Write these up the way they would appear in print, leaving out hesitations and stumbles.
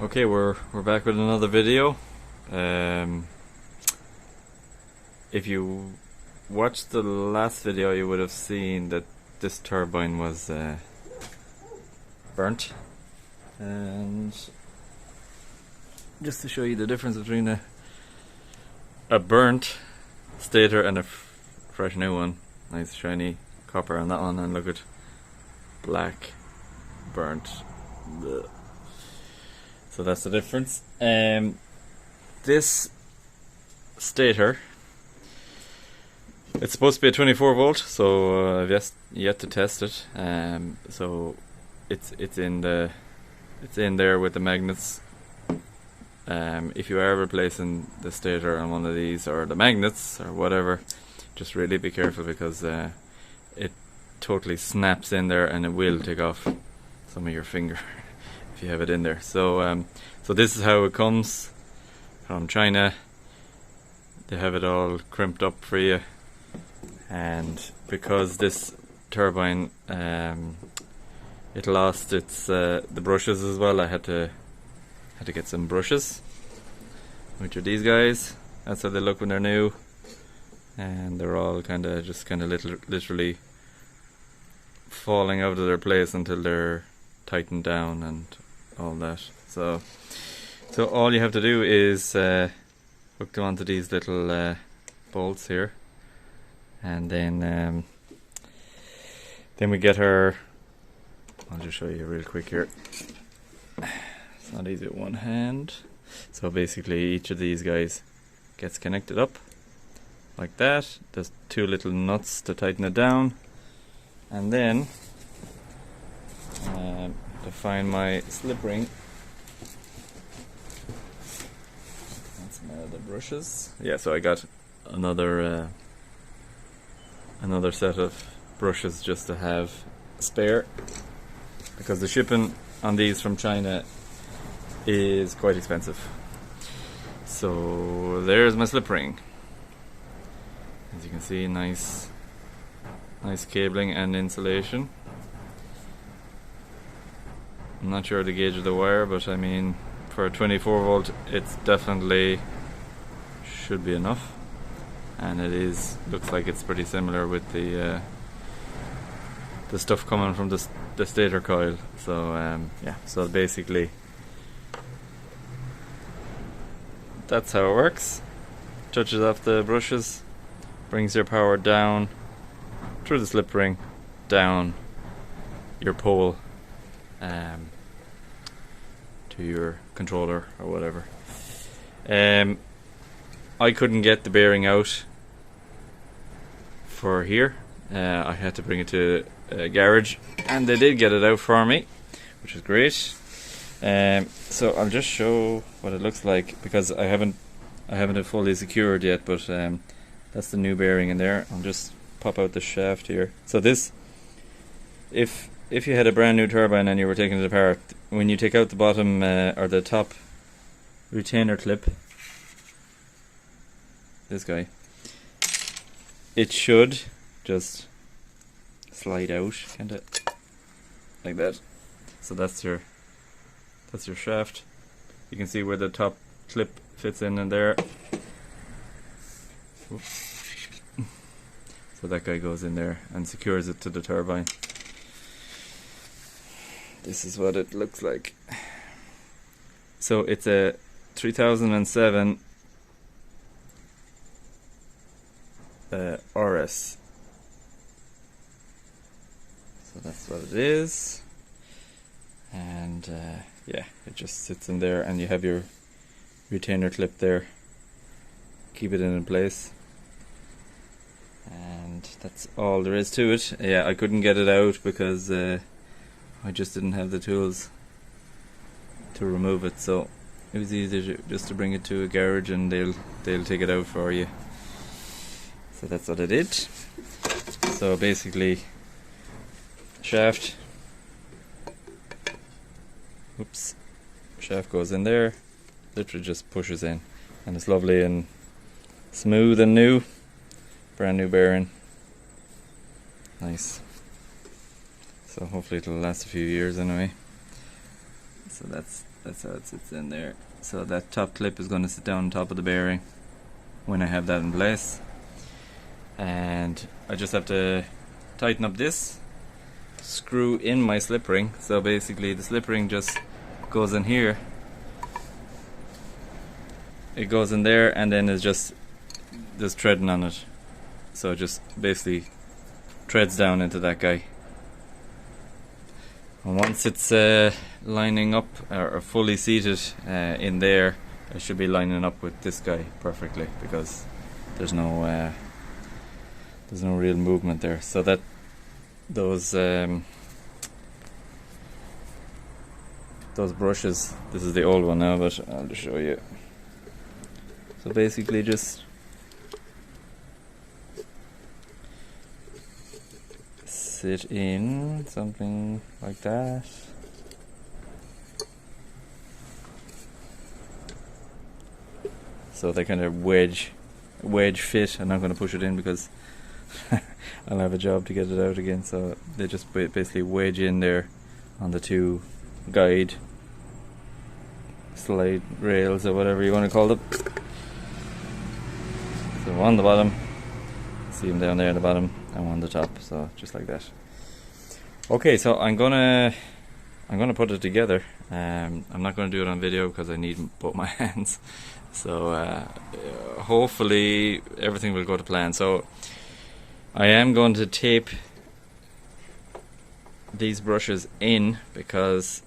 Okay, we're back with another video. If you watched the last video, you would have seen that this turbine was burnt, and just to show you the difference between a burnt stator and a fresh new one. Nice shiny copper on that one, and look at black burnt. Blech. So that's the difference. This stator, it's supposed to be a 24 volt, so I've yet to test it. So it's in there with the magnets. If you are replacing the stator on one of these, or the magnets or whatever, just really be careful, because it totally snaps in there and it will take off some of your finger if you have it in there. So so this is how it comes from China. They have it all crimped up for you, and because this turbine it lost its the brushes as well, I had to get some brushes, which are these guys. That's how they look when they're new, and they're all literally falling out of their place until they're tightened down and all that. So all you have to do is hook them onto these little bolts here, and then we get our, I'll just show you real quick here. It's not easy with one hand. So basically each of these guys gets connected up like that. There's two little nuts to tighten it down, and then to find my slip ring, that's my other brushes. Yeah, so I got another set of brushes just to have spare, because the shipping on these from China is quite expensive. So there's my slip ring. As you can see, nice cabling and insulation. I'm not sure the gauge of the wire, but I mean, for a 24 volt it's definitely should be enough, and it is. Looks like it's pretty similar with the stuff coming from the stator coil. So yeah, so basically that's how it works. Touches off the brushes, brings your power down through the slip ring, down your pole to your controller or whatever. I couldn't get the bearing out for here. I had to bring it to a garage, and they did get it out for me, which is great. So I'll just show what it looks like, because I haven't it fully secured yet, but that's the new bearing in there. I'll just pop out the shaft here. So this, if you had a brand new turbine and you were taking it apart, when you take out the bottom or the top retainer clip, this guy, it should just slide out kinda like that. So that's your shaft. You can see where the top clip fits in there. Oops. So that guy goes in there and secures it to the turbine. This is what it looks like. So it's a 3007 RS. So that's what it is. And yeah, it just sits in there, and you have your retainer clip there. Keep it in place. And that's all there is to it. Yeah, I couldn't get it out because I just didn't have the tools to remove it, so it was easy just to bring it to a garage and they'll take it out for you. So that's what I did. So basically, shaft, oops, shaft goes in there, literally just pushes in, and it's lovely and smooth and new, brand new bearing, nice. So hopefully it'll last a few years anyway. So that's how it sits in there. So that top clip is going to sit down on top of the bearing when I have that in place, and I just have to tighten up this, screw in my slip ring. So basically the slip ring just goes in here, it goes in there, and then it's just there's threading on it, so it just basically threads down into that guy. And once it's lining up or fully seated in there, I should be lining up with this guy perfectly, because there's no real movement there. So that those brushes, this is the old one now, but I'll just show you. So basically just sit in something like that. So they kind of wedge fit. I'm not going to push it in because I'll have a job to get it out again. So they just basically wedge in there on the two guide slide rails or whatever you want to call them. So on the bottom, see them down there at the bottom, and on the top, so just like that. Okay, so I'm gonna put it together. I'm not gonna do it on video because I need both my hands. So hopefully everything will go to plan. So I am going to tape these brushes in, because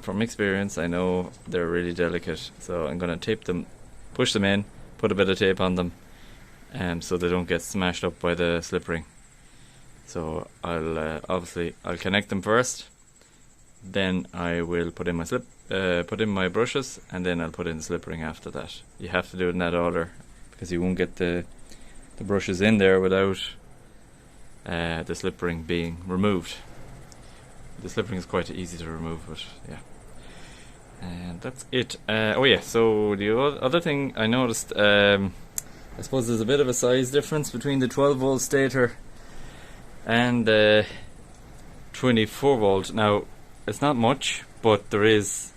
from experience I know they're really delicate. So I'm gonna tape them, push them in, put a bit of tape on them, so they don't get smashed up by the slip ring. So I'll obviously connect them first, then I will put in my brushes, and then I'll put in the slip ring after that. You have to do it in that order, because you won't get the brushes in there without the slip ring being removed. The slip ring is quite easy to remove, but yeah. And that's it. Oh yeah, so the other thing I noticed, I suppose there's a bit of a size difference between the 12 volt stator and the 24 volt. Now it's not much, but there is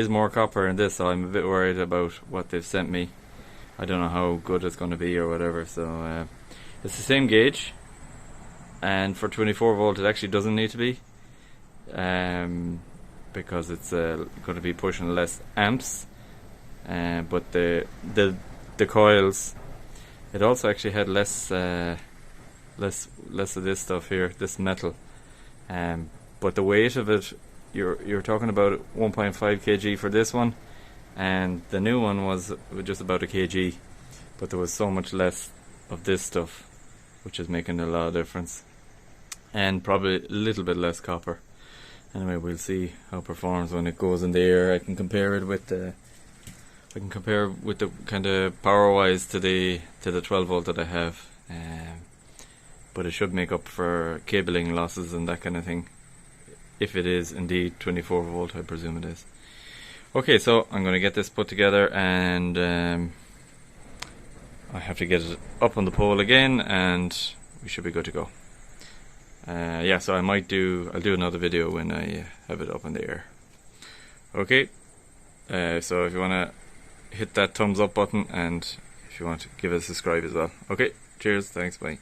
more copper in this, so I'm a bit worried about what they've sent me. I don't know how good it's going to be or whatever. So it's the same gauge, and for 24 volt it actually doesn't need to be, because it's going to be pushing less amps. But the coils, it also actually had less of this stuff here, this metal. But the weight of it, you're talking about 1.5 kg for this one, and the new one was just about a kg. But there was so much less of this stuff, which is making a lot of difference, and probably a little bit less copper. Anyway, we'll see how it performs when it goes in the air. I can compare it with the kind of power wise to the 12 volt that I have, but it should make up for cabling losses and that kind of thing, if it is indeed 24 volt. I presume it is. Okay, so I'm going to get this put together, and I have to get it up on the pole again, and we should be good to go. Yeah, so I'll do another video when I have it up in the air. Okay, so if you want to hit that thumbs up button, and if you want to give it a subscribe as well. Okay, cheers, thanks, bye.